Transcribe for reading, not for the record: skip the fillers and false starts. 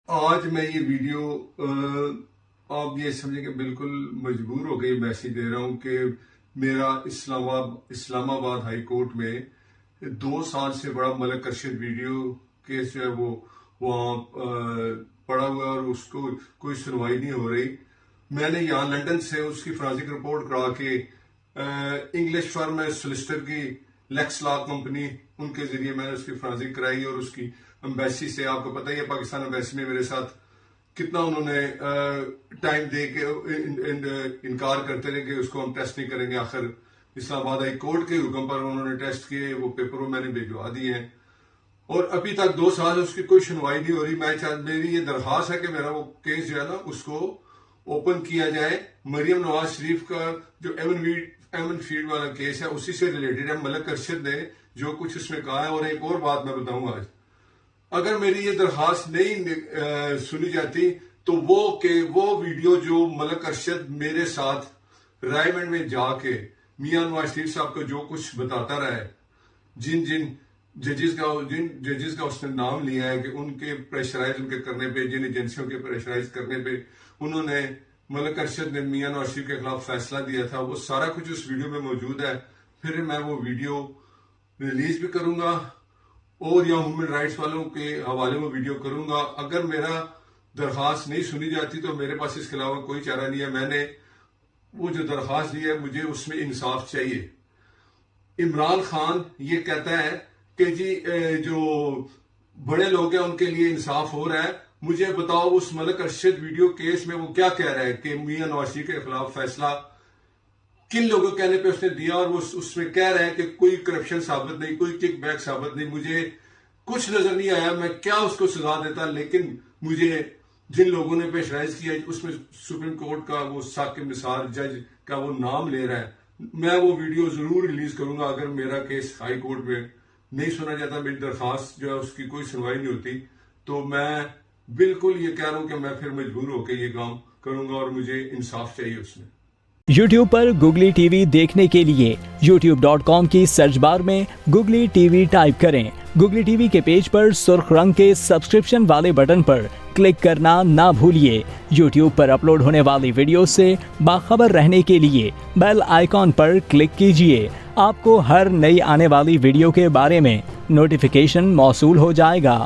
آج میں یہ ویڈیو آپ یہ سمجھیں کہ بالکل مجبور ہو کے میسج دے رہا ہوں کہ میرا اسلام آباد ہائی کورٹ میں 2 سال سے بڑا ملک ارشد ویڈیو کیس جو ہے وہ وہاں پڑا ہوا ہے اور اس کو کوئی سنوائی نہیں ہو رہی. میں نے یہاں لنڈن سے اس کی فرانسک رپورٹ کرا کے انگلش فرم ہے سولسٹر کی لیکس لا کمپنی ان کے ذریعے میں نے اس کی فرانسک کرائی اور اس کی امبیسی سے آپ کو پتہ ہی ہے پاکستان امبیسی نے میرے ساتھ کتنا انہوں نے ٹائم دے کے انکار کرتے رہے کہ اس کو ہم ٹیسٹ نہیں کریں گے. آخر اسلام آباد ہائی کورٹ کے حکم پر انہوں نے ٹیسٹ کیے, وہ پیپروں میں نے بھجوا دیے ہیں اور ابھی تک 2 سال اس کی کوئی سنوائی نہیں ہو رہی. میری یہ درخواست ہے کہ میرا وہ کیس جو ہے نا اس کو اوپن کیا جائے. مریم نواز شریف کا جو ایمن فیلڈ والا کیس ہے اسی سے ریلیٹڈ ہے. ملک ارشد نے جو کچھ اس میں کہا ہے, اور ایک اور بات میں بتاؤں آج, اگر میری یہ درخواست نہیں سنی جاتی تو وہ ویڈیو جو ملک ارشد میرے ساتھ رائمنڈ میں جا کے میاں نواز شریف صاحب کو جو کچھ بتاتا رہا ہے, جن ججز کا اس نے نام لیا ہے کہ ان کے پریشرائز ان کے کرنے پہ, جن ایجنسیوں کے پریشرائز کرنے پہ انہوں نے ملک ارشد نے میاں نواز شریف کے خلاف فیصلہ دیا تھا, وہ سارا کچھ اس ویڈیو میں موجود ہے. پھر میں وہ ویڈیو ریلیز بھی کروں گا اور یا ہیومن رائٹس والوں کے حوالے میں ویڈیو کروں گا. اگر میرا درخواست نہیں سنی جاتی تو میرے پاس اس کے علاوہ کوئی چارہ نہیں ہے. میں نے وہ جو درخواست دی ہے مجھے اس میں انصاف چاہیے. عمران خان یہ کہتا ہے کہ جی جو بڑے لوگ ہیں ان کے لیے انصاف ہو رہا ہے. مجھے بتاؤ اس ملک ارشد ویڈیو کیس میں وہ کیا کہہ رہا ہے کہ میاں نواز شریف کے خلاف فیصلہ کن لوگوں کے کہنے پہ اس نے دیا, اور وہ اس میں کہہ رہے ہیں کہ کوئی کرپشن ثابت نہیں, کوئی کک بیک ثابت نہیں. مجھے کچھ نظر نہیں آیا میں کیا اس کو سزا دیتا, لیکن مجھے جن لوگوں نے پیشرائز کیا اس میں سپریم کورٹ کا وہ ثاقب نثار جج کا وہ نام لے رہا ہے. میں وہ ویڈیو ضرور ریلیز کروں گا اگر میرا کیس ہائی کورٹ میں نہیں سنا جاتا, میری درخواست جو ہے اس کی کوئی سنوائی نہیں ہوتی, تو میں بالکل یہ کہہ رہا ہوں کہ میں پھر مجبور ہو کے یہ کام کروں گا اور مجھے انصاف چاہیے اس میں. یوٹیوب پر گوگلی ٹی وی دیکھنے کے لیے youtube.com کی سرچ بار میں گوگلی ٹی وی ٹائپ کریں. گوگلی ٹی وی کے پیج پر سرخ رنگ کے سبسکرپشن والے بٹن پر کلک کرنا نہ بھولیے. یوٹیوب پر اپلوڈ ہونے والی ویڈیو سے باخبر رہنے کے لیے بیل آئیکن پر کلک کیجیے. آپ کو ہر نئی آنے والی ویڈیو کے بارے میں نوٹیفیکیشن موصول ہو جائے گا.